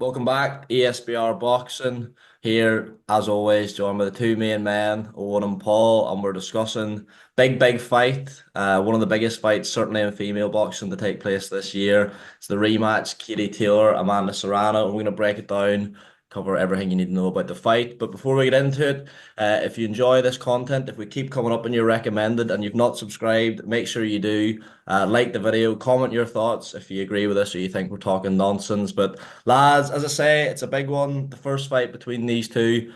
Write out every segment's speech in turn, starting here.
Welcome back, ESBR Boxing. Here, as always, joined by the two main men, Owen and Paul, and we're discussing big fight. One of the biggest fights, certainly in female boxing, to take place this year. It's the rematch, Katie Taylor, Amanda Serrano. We're going to break it down, cover everything you need to know about the fight. But before we get into it, if you enjoy this content, if we keep coming up in your recommended and you've not subscribed, make sure you do. Like the video, comment your thoughts if you agree with us or you think we're talking nonsense. But lads, as I say, it's a big one. The first fight between these two.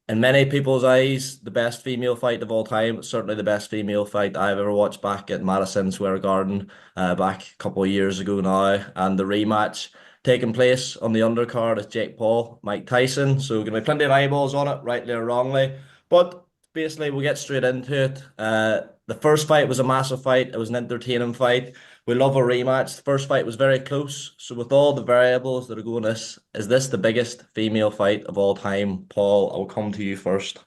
In many people's eyes, the best female fight of all time. It's certainly the best female fight I've ever watched back at Madison Square Garden, back a couple of years ago now. And the rematch taking place on the undercard is Jake Paul, Mike Tyson. So going to be plenty of eyeballs on it, rightly or wrongly. But basically, we'll get straight into it. The first fight was a massive fight. It was an entertaining fight. We love a rematch. The first fight was very close. So with all the variables that are going this, is this the biggest female fight of all time? Paul, I'll come to you first.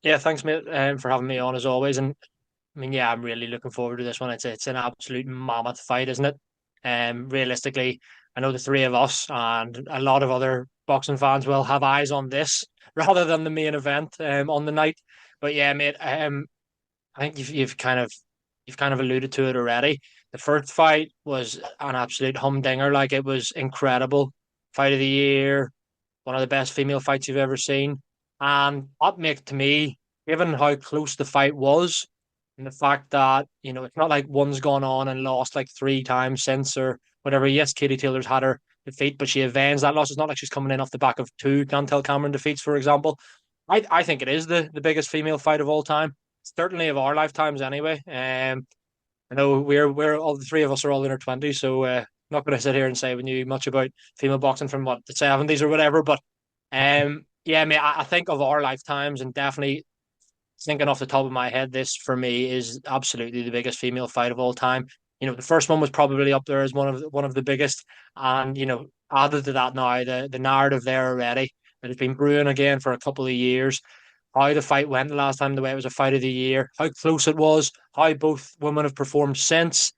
Yeah, thanks, mate, for having me on as always. And I mean, yeah, I'm really looking forward to this one. It's an absolute mammoth fight, isn't it? Realistically, I know the three of us and a lot of other boxing fans will have eyes on this rather than the main event on the night. But yeah, mate, I think you've kind of alluded to it already. The first fight was an absolute humdinger. Like it was incredible. Fight of the year, one of the best female fights you've ever seen. And what makes to me, given how close the fight was, and the fact that, it's not like one's gone on and lost like three times since or whatever. Yes, Katie Taylor's had her defeat, but she avenged that loss. It's not like she's coming in off the back of two Chantel Cameron defeats, for example. I think it is the biggest female fight of all time, certainly of our lifetimes anyway. I know we're all the three of us are all in our twenties, so not going to sit here and say we knew much about female boxing from what the seventies or whatever. But yeah, mate, I think of our lifetimes and definitely thinking off the top of my head, this for me is absolutely the biggest female fight of all time. The first one was probably up there as one of the biggest, and added to that now the narrative there already that has been brewing again for a couple of years. How the fight went the last time, the way it was a fight of the year, how close it was, how both women have performed since,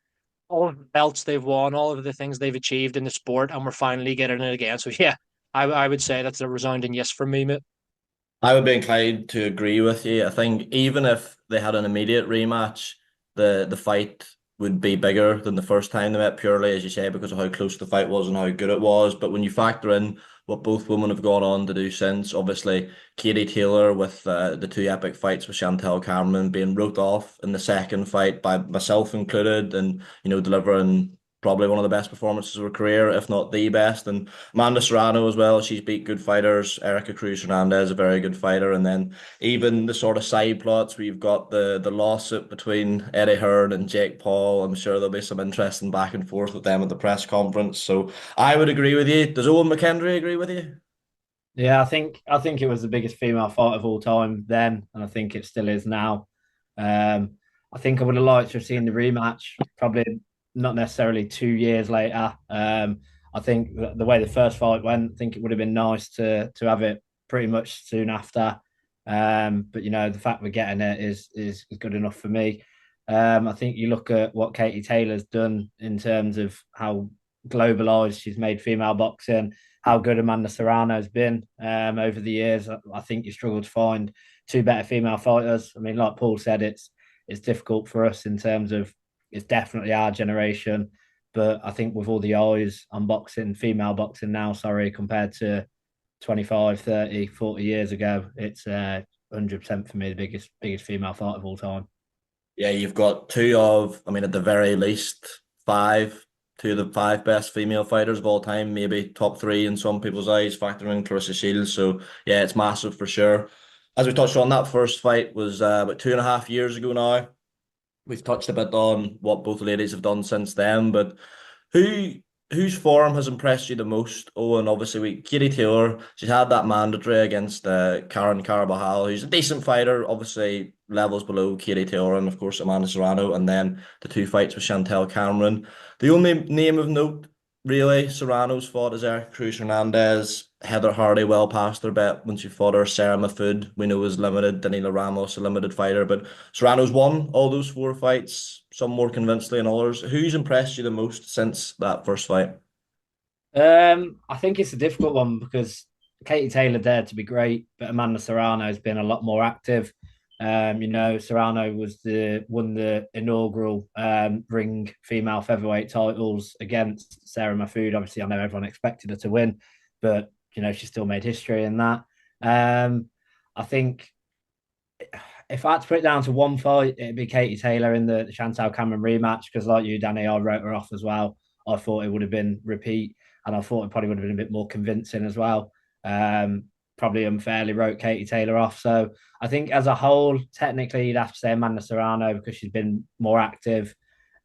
all of the belts they've won, all of the things they've achieved in the sport, and we're finally getting it again. So yeah, I would say that's a resounding yes from me, mate. I would be inclined to agree with you. I think even if they had an immediate rematch, the fight would be bigger than the first time they met, purely as you say, because of how close the fight was and how good it was. But when you factor in what both women have gone on to do since, obviously Katie Taylor with the two epic fights with Chantel Cameron being wrote off in the second fight by myself included, and delivering probably one of the best performances of her career, if not the best. And Amanda Serrano as well. She's beat good fighters. Erica Cruz Hernandez, a very good fighter. And then even the sort of side plots, we've got the lawsuit between Eddie Hearn and Jake Paul. I'm sure there'll be some interesting back and forth with them at the press conference. So I would agree with you. Does Owen McKendry agree with you? Yeah, I think it was the biggest female fight of all time then, and I think it still is now. I think I would have liked to have seen the rematch, probably not necessarily 2 years later. I think the way the first fight went, I think it would have been nice to have it pretty much soon after. But the fact we're getting it is good enough for me. I think you look at what Katie Taylor's done in terms of how globalized she's made female boxing, how good Amanda Serrano has been over the years. I think you struggle to find two better female fighters. I mean, like Paul said, it's difficult for us in terms of it's definitely our generation, but I think with all the eyes on boxing, female boxing now, sorry, compared to 25, 30, 40 years ago, it's 100% for me the biggest female fight of all time. Yeah, you've got two of, I mean, at the very least, two of the five best female fighters of all time, maybe top three in some people's eyes, factoring in Clarissa Shields. So yeah, it's massive for sure. As we touched on, that first fight was about 2.5 years ago now. We've touched a bit on what both ladies have done since then, but who whose form has impressed you the most? Oh, and obviously we Katie Taylor, she's had that mandatory against Karen Carabajal, who's a decent fighter, obviously levels below Katie Taylor and of course Amanda Serrano, and then the two fights with Chantel Cameron. The only name of note, really, Serrano's fought is Eric Cruz Hernandez. Heather Hardy well past her bet when she fought her. Sarah Mahfood, we know is limited. Danila Ramos, a limited fighter. But Serrano's won all those four fights, some more convincingly than others. Who's impressed you the most since that first fight? I think it's a difficult one because Katie Taylor dared to be great, but Amanda Serrano has been a lot more active. Serrano won the inaugural ring female featherweight titles against Sarah Mahfood. Obviously, I know everyone expected her to win, but she still made history in that. I think if I had to put it down to one fight, it'd be Katie Taylor in the Chantal Cameron rematch because, like you, Danny, I wrote her off as well. I thought it would have been repeat, and I thought it probably would have been a bit more convincing as well. Probably unfairly wrote Katie Taylor off. So I think as a whole, technically, you'd have to say Amanda Serrano because she's been more active.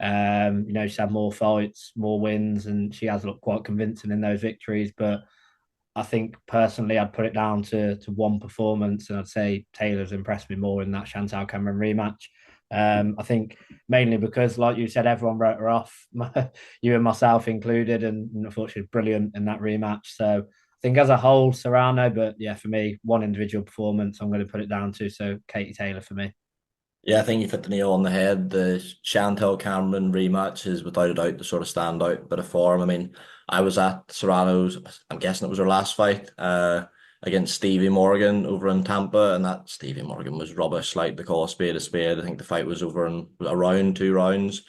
She's had more fights, more wins, and she has looked quite convincing in those victories. But I think personally, I'd put it down to one performance, and I'd say Taylor's impressed me more in that Chantal Cameron rematch. I think mainly because, like you said, everyone wrote her off, you and myself included, and I thought she was brilliant in that rematch. So I think as a whole, Serrano, but yeah, for me, one individual performance, I'm going to put it down to. So Katie Taylor for me. Yeah, I think you hit the nail on the head. The Chantel Cameron rematch is without a doubt the sort of standout bit of form. I mean, I was at Serrano's, I'm guessing it was her last fight, against Stevie Morgan over in Tampa, and that Stevie Morgan was rubbish, like they call a spade a spade. I think the fight was over in around 2 rounds.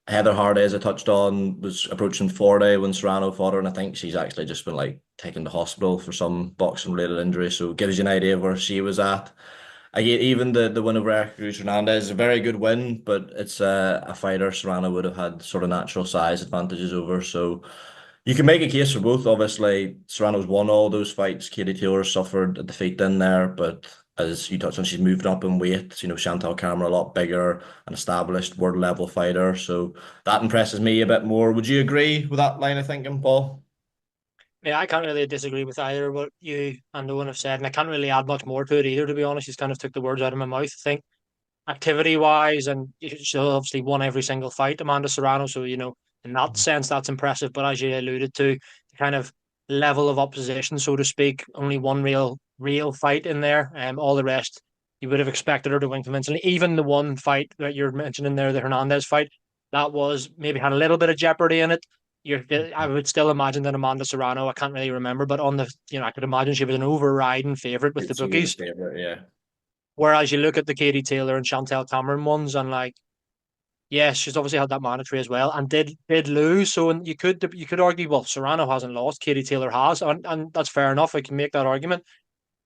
Heather Hardy, as I touched on, was approaching 40 when Serrano fought her, and I think she's actually just been like taken to hospital for some boxing related injury. So it gives you an idea of where she was at. I get even the win over Cruz Hernandez is a very good win, but it's a fighter Serrano would have had sort of natural size advantages over. So you can make a case for both. Obviously, Serrano's won all those fights. Katie Taylor suffered a defeat in there, but as you touched on, she's moved up in weight. Chantal Cameron a lot bigger, an established world level fighter. So that impresses me a bit more. Would you agree with that line of thinking, Paul? Yeah, I can't really disagree with either what you and the one have said, and I can't really add much more to it either, to be honest. She's kind of took the words out of my mouth. I think activity wise, and she obviously won every single fight, Amanda Serrano. So, in that sense, that's impressive. But as you alluded to, the kind of level of opposition, so to speak, only one real fight in there. All the rest you would have expected her to win convincingly. Even the one fight that you're mentioning there, the Hernandez fight, that was maybe had a little bit of jeopardy in it. I would still imagine that Amanda Serrano, I can't really remember, but I could imagine she was an overriding favorite with the She was a bookies. favorite, yeah. Whereas you look at the Katie Taylor and Chantel Cameron ones, and like, yes, she's obviously had that mandatory as well, and did lose. So, and you could argue, well, Serrano hasn't lost, Katie Taylor has, and that's fair enough. I can make that argument.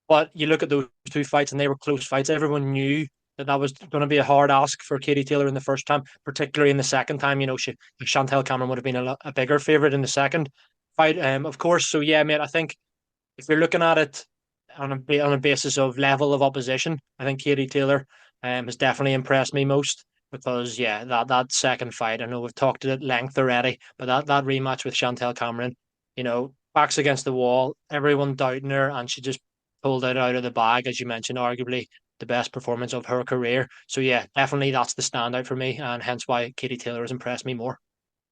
But you look at those two fights, and they were close fights. Everyone knew that was going to be a hard ask for Katie Taylor in the first time, particularly in the second time. Chantel Cameron would have been a bigger favorite in the second fight, of course. So yeah, mate, I think if you're looking at it on a basis of level of opposition, I think Katie Taylor has definitely impressed me most because yeah, that second fight, I know we've talked at length already, but that rematch with Chantel Cameron, backs against the wall, everyone doubting her, and she just pulled it out of the bag, as you mentioned, arguably the best performance of her career. So yeah, definitely that's the standout for me, and hence why Katie Taylor has impressed me more.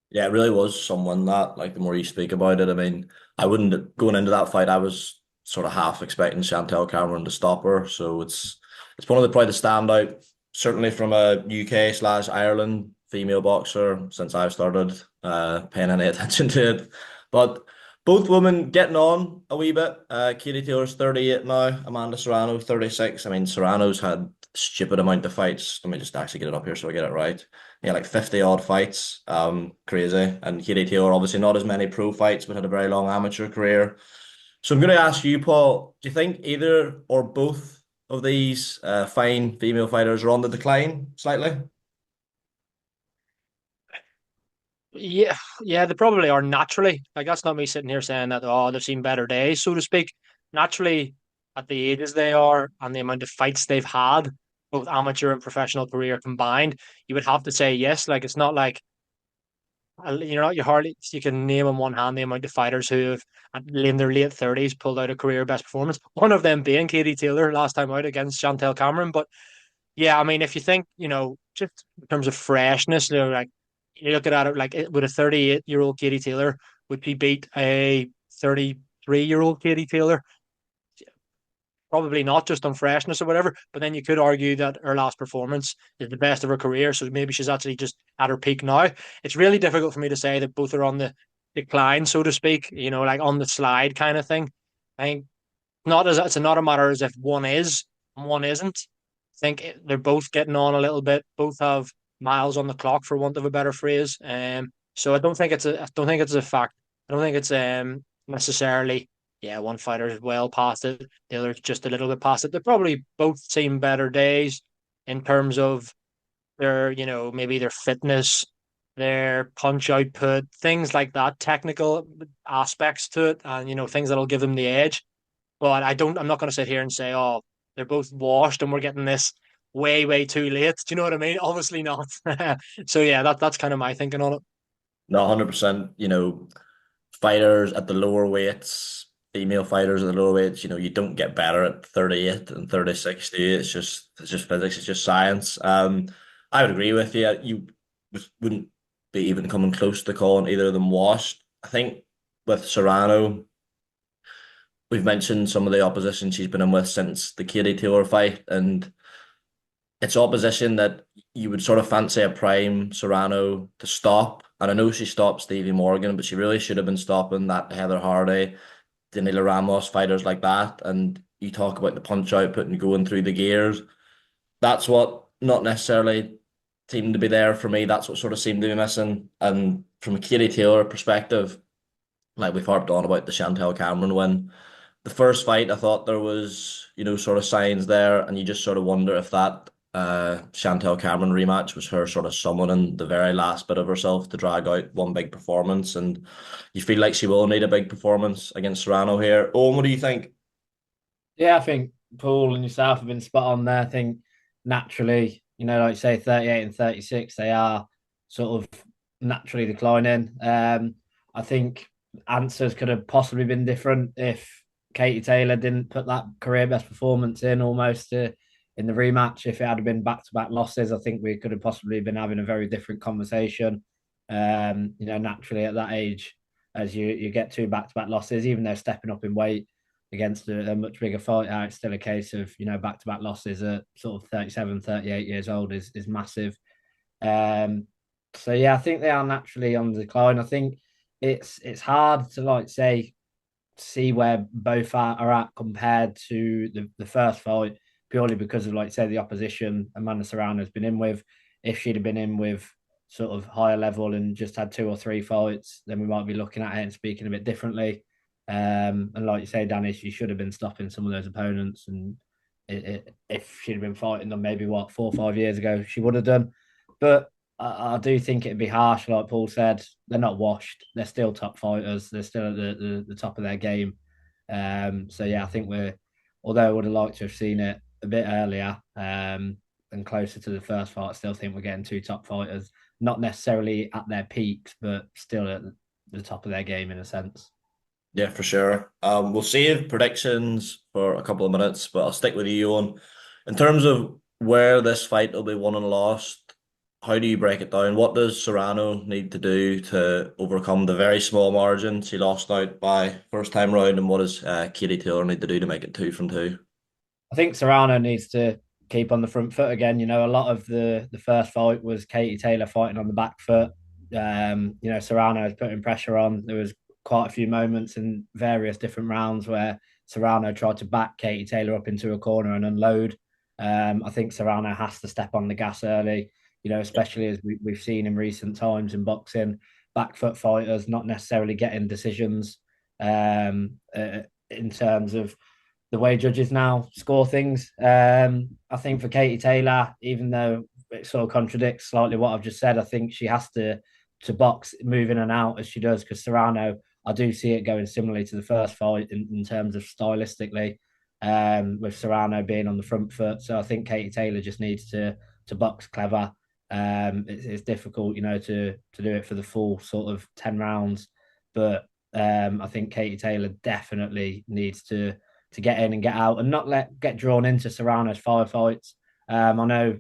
Yeah, it really was someone that, like, the more you speak about it, I mean, I wouldn't going into that fight, I was sort of half expecting Chantel Cameron to stop her. So it's one of the probably the standout, certainly from a UK/Ireland female boxer since I've started paying any attention to it. But both women getting on a wee bit. Katie Taylor's 38 now, Amanda Serrano 36. I mean, Serrano's had stupid amount of fights. Let me just actually get it up here so I get it right. Yeah, like 50 odd fights. Crazy. And Katie Taylor, obviously not as many pro fights, but had a very long amateur career. So I'm going to ask you, Paul, do you think either or both of these fine female fighters are on the decline slightly? Yeah, yeah, they probably are naturally. Like that's not me sitting here saying that they've seen better days, so to speak. Naturally, at the ages they are and the amount of fights they've had, both amateur and professional career combined, you would have to say yes. Like it's not like you hardly you can name on one hand the amount of fighters who have in their late 30s pulled out a career best performance. One of them being Katie Taylor last time out against Chantel Cameron, but yeah, I mean, if you think, just in terms of freshness, like you look at it like would a 38-year-old Katie Taylor would he beat a 33-year-old Katie Taylor? Probably not just on freshness or whatever, but then you could argue that her last performance is the best of her career. So maybe she's actually just at her peak now. It's really difficult for me to say that both are on the decline, so to speak, like on the slide kind of thing. I think it's not a matter as if one is and one isn't. I think they're both getting on a little bit. Both have miles on the clock, for want of a better phrase. So I don't think it's a fact. I don't think it's necessarily, yeah, one fighter is well past it, the other's just a little bit past it. They're probably both seen better days in terms of their, maybe their fitness, their punch output, things like that, technical aspects to it, and things that'll give them the edge. But I'm not going to sit here and say, oh, they're both washed and we're getting this way, way too late. Do you know what I mean? Obviously not. So yeah, that's kind of my thinking on it. No, 100%. Fighters at the lower weights, female fighters at the lower weights, you don't get better at 38 and 36, do you? It's just physics, it's just science. I would agree with you. You wouldn't be even coming close to calling either of them washed. I think with Serrano, we've mentioned some of the opposition she's been in with since the Katie Taylor fight, and it's opposition that you would sort of fancy a prime Serrano to stop. And I know she stopped Stevie Morgan, but she really should have been stopping that Heather Hardy, Danila Ramos fighters like that. And you talk about the punch output and going through the gears. That's what not necessarily seemed to be there for me. That's what sort of seemed to be missing. And from a Katie Taylor perspective, like we've harped on about the Chantel Cameron win. The first fight, I thought there was, sort of signs there, and you just sort of wonder if that Chantel Cameron rematch was her sort of summoning the very last bit of herself to drag out one big performance, and you feel like she will need a big performance against Serrano here. Owen, what do you think? Yeah, I think Paul and yourself have been spot on there. I think naturally, like you say, 38 and 36, they are sort of naturally declining. I think answers could have possibly been different if Katie Taylor didn't put that career best performance in almost in the rematch. If it had been back-to-back losses, I think we could have possibly been having a very different conversation. Naturally at that age, as you get two back-to-back losses, even though stepping up in weight against a much bigger fighter, it's still a case of, back-to-back losses at sort of 37, 38 years old is massive. So yeah, I think they are naturally on the decline. I think it's hard to like say see where both are at compared to the first fight, purely because of like say the opposition Amanda Serrano has been in with. If she'd have been in with sort of higher level and just had two or three fights, then we might be looking at it and speaking a bit differently. And like you say, Danny, she should have been stopping some of those opponents. And if she'd been fighting them maybe 4 or 5 years ago, she would have done. But I do think it'd be harsh, like Paul said. They're not washed. They're still top fighters. They're still at the top of their game. So yeah, I think although I would have liked to have seen it a bit earlier and closer to the first fight, I still think we're getting two top fighters, not necessarily at their peaks, but still at the top of their game in a sense. Yeah, for sure. We'll save predictions for a couple of minutes, but I'll stick with you, Owen. In terms of where this fight will be won and lost, how do you break it down? What does Serrano need to do to overcome the very small margin she lost out by first time round, and what does Katie Taylor need to do to make it 2 from 2? I think Serrano needs to keep on the front foot again. A lot of the first fight was Katie Taylor fighting on the back foot. Serrano was putting pressure on. There was quite a few moments in various different rounds where Serrano tried to back Katie Taylor up into a corner and unload. I think Serrano has to step on the gas early, especially as we've seen in recent times in boxing, back foot fighters not necessarily getting decisions in terms of the way judges now score things. I think for Katie Taylor, even though it sort of contradicts slightly what I've just said, I think she has to box move in and out as she does, because Serrano, I do see it going similarly to the first fight in terms of stylistically, with Serrano being on the front foot. So I think Katie Taylor just needs to box clever. It's difficult, to do it for the full sort of 10 rounds, but I think Katie Taylor definitely needs to get in and get out and not get drawn into Serrano's firefights. I know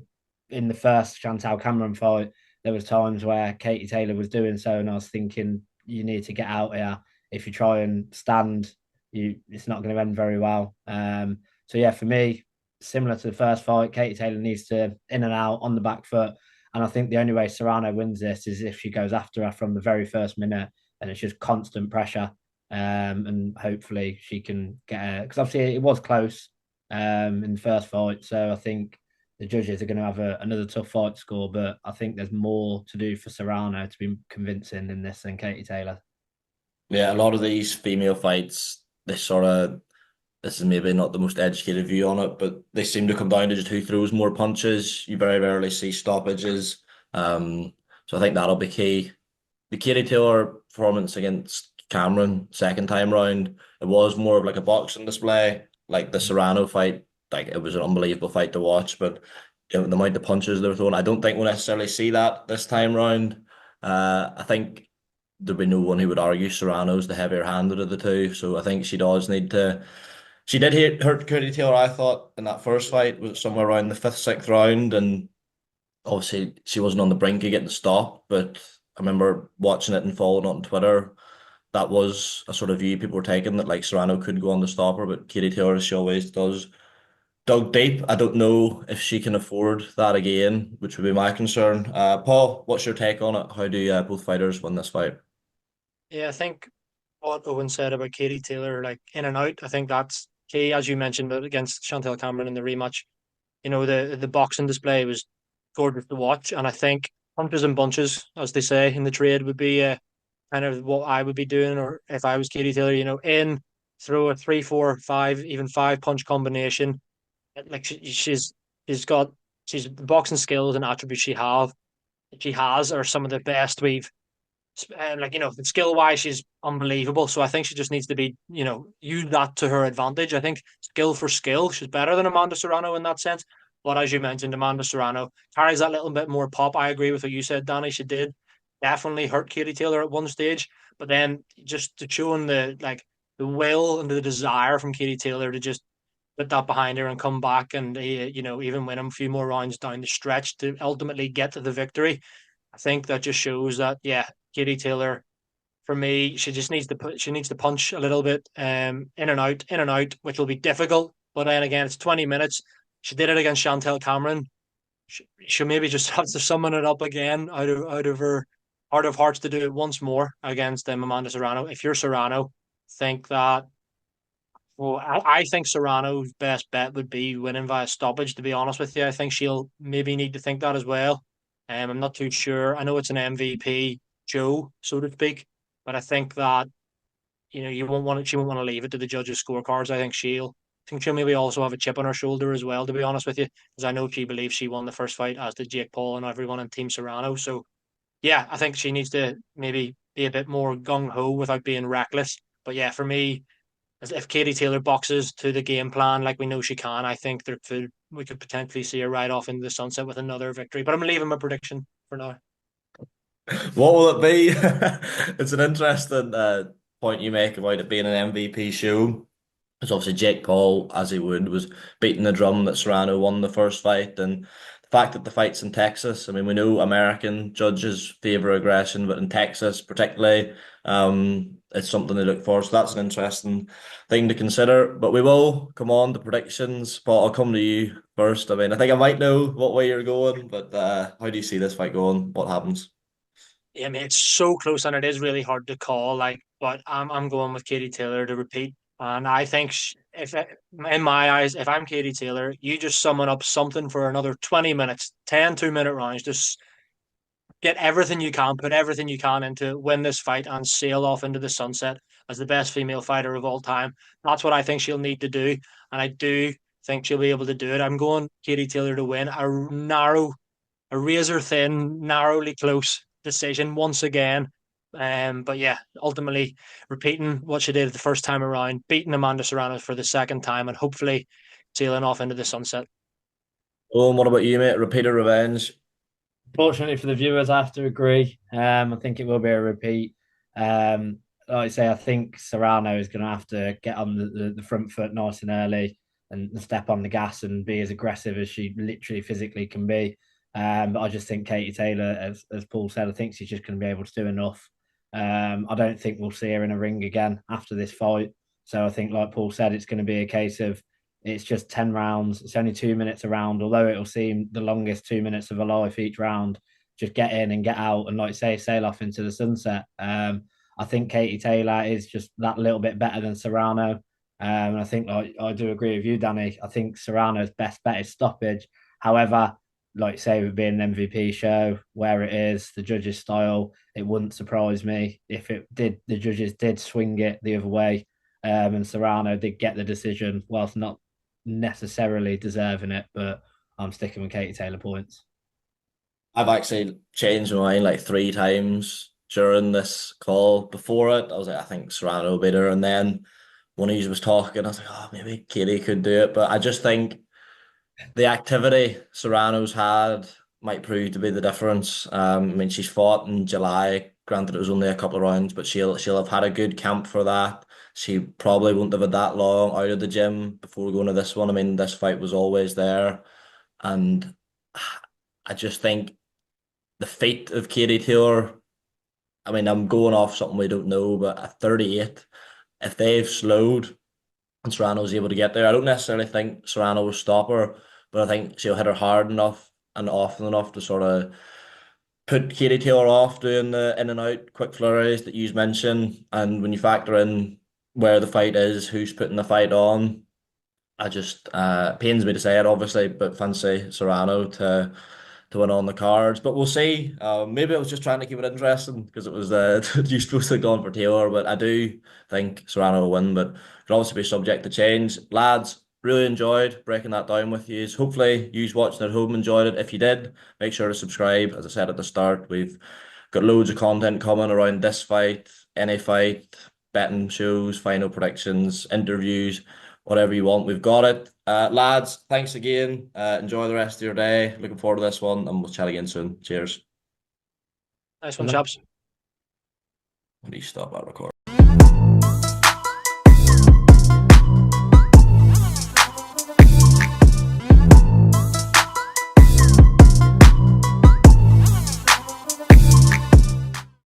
in the first Chantal Cameron fight, there was times where Katie Taylor was doing so, and I was thinking, you need to get out here. If you try and stand, it's not going to end very well. So yeah, for me, similar to the first fight, Katie Taylor needs to in and out on the back foot. And I think the only way Serrano wins this is if she goes after her from the very first minute and it's just constant pressure. And hopefully she can get because obviously it was close in the first fight. So I think the judges are going to have another tough fight to score, but I think there's more to do for Serrano to be convincing in this than Katie Taylor. Yeah, a lot of these female fights, this is maybe not the most educated view on it, but they seem to come down to just who throws more punches. You very rarely see stoppages. So I think that'll be key. The Katie Taylor performance against Cameron second time round, it was more of like a boxing display. Like the Serrano fight, like it was an unbelievable fight to watch, but the amount of punches they were throwing, I don't think we'll necessarily see that this time round. I think there'd be no one who would argue Serrano's the heavier handed of the two. So I think she does need to. She did hurt Katie Taylor, I thought, in that first fight, was somewhere around the fifth, sixth round, and obviously she wasn't on the brink of getting stopped, but I remember watching it and following it on Twitter. That was a sort of view people were taking that like Serrano could go on to stop her, but Katie Taylor, as she always does, dug deep. I don't know if she can afford that again, which would be my concern. Paul, what's your take on it? How do both fighters win this fight? Yeah, I think what Owen said about Katie Taylor, like in and out, I think that's key, as you mentioned, but against Chantel Cameron in the rematch. The boxing display was gorgeous to watch, and I think punches and bunches, as they say in the trade, would be kind of what I would be doing, or if I was Katie Taylor, throw a three, four, five, even five punch combination. Like she's got she's the boxing skills and attributes she has are some of the best we've skill wise, she's unbelievable. So I think she just needs to be, use that to her advantage. I think skill for skill, she's better than Amanda Serrano in that sense. But as you mentioned, Amanda Serrano carries that little bit more pop. I agree with what you said, Danny. She did definitely hurt Katie Taylor at one stage, but then just to showing the will and the desire from Katie Taylor to just put that behind her and come back and even win a few more rounds down the stretch to ultimately get to the victory. I think that just shows that Katie Taylor for me she needs to punch a little bit in and out, which will be difficult. But then again, it's 20 minutes. She did it against Chantel Cameron. She'll maybe just have to summon it up again out of her heart of hearts to do it once more against Amanda Serrano. If you're Serrano, think that well, I think Serrano's best bet would be winning via stoppage, to be honest with you. I think she'll maybe need to think that as well. I'm not too sure. I know it's an MVP show, so to speak, but I think that she won't want to leave it to the judges' scorecards. I think she'll maybe also have a chip on her shoulder as well, to be honest with you, because I know she believes she won the first fight, as did Jake Paul and everyone in Team Serrano. So yeah, I think she needs to maybe be a bit more gung ho without being reckless. But yeah, for me, as if Katie Taylor boxes to the game plan like we know she can, I think we could potentially see her right off into the sunset with another victory. But I'm leaving my prediction for now. What will it be? It's an interesting point you make about it being an MVP show. Because obviously Jake Paul, as he would, was beating the drum that Serrano won the first fight, and the fact that the fight's in Texas. I mean, we know American judges favor aggression, but in Texas, particularly, it's something they look for. So that's an interesting thing to consider. But we will come on to predictions. Paul, I'll come to you first. I mean, I think I might know what way you're going, but how do you see this fight going? What happens? Yeah, I mean it's so close and it is really hard to call. But I'm going with Katie Taylor to repeat, and I think in my eyes, if I'm Katie Taylor, you just summon up something for another 20 minutes, 10 2-minute rounds, just get everything you can, put everything you can into it, win this fight, and sail off into the sunset as the best female fighter of all time. That's what I think she'll need to do, and I do think she'll be able to do it. I'm going Katie Taylor to win a razor thin, narrowly close decision once again. But yeah, ultimately repeating what she did the first time around, beating Amanda Serrano for the second time, and hopefully sailing off into the sunset. Oh, and what about you, mate? Repeat or revenge? Fortunately for the viewers, I have to agree. I think it will be a repeat. Like I say, I think Serrano is going to have to get on the front foot nice and early and step on the gas and be as aggressive as she literally physically can be. But I just think Katie Taylor, as Paul said, I think she's just going to be able to do enough. I don't think we'll see her in a ring again after this fight. So I think, like Paul said, it's going to be a case of it's just 10 rounds. It's only 2 minutes a round, although it'll seem the longest 2 minutes of a life each round. Just get in and get out and, like say, sail off into the sunset. I think Katie Taylor is just that little bit better than Serrano. And I think I do agree with you, Danny. I think Serrano's best bet is stoppage. However, like say with being an MVP show, where it is, the judges' style, it wouldn't surprise me if the judges did swing it the other way, and Serrano did get the decision, whilst not necessarily deserving it. But I'm sticking with Katie Taylor points. I've actually changed my mind like 3 times during this call. Before it, I was like, I think Serrano will beat her. And then when he was talking, I was like, oh, maybe Katie could do it. But I just think the activity Serrano's had might prove to be the difference. I mean, she's fought in July. Granted, it was only a couple of rounds, but she'll have had a good camp for that. She probably won't have had that long out of the gym before going to this one. I mean, this fight was always there, and I just think the fate of Katie Taylor. I mean, I'm going off something we don't know, but at 38, if they've slowed and Serrano's able to get there, I don't necessarily think Serrano will stop her, but I think she'll hit her hard enough and often enough to sort of put Katie Taylor off doing the in and out quick flurries that you mentioned. And when you factor in where the fight is, who's putting the fight on, I just pains me to say it, obviously, but fancy Serrano to win on the cards. But we'll see. Maybe I was just trying to keep it interesting because it was you supposed to have gone for Taylor, but I do think Serrano will win, but could obviously be subject to change. Lads, really enjoyed breaking that down with you. Hopefully, you watching at home enjoyed it. If you did, make sure to subscribe. As I said at the start, we've got loads of content coming around this fight, any fight, betting shows, final predictions, interviews, whatever you want. We've got it. Lads, thanks again. Enjoy the rest of your day. Looking forward to this one, and we'll chat again soon. Cheers. Nice one, chaps. When do you stop that recording?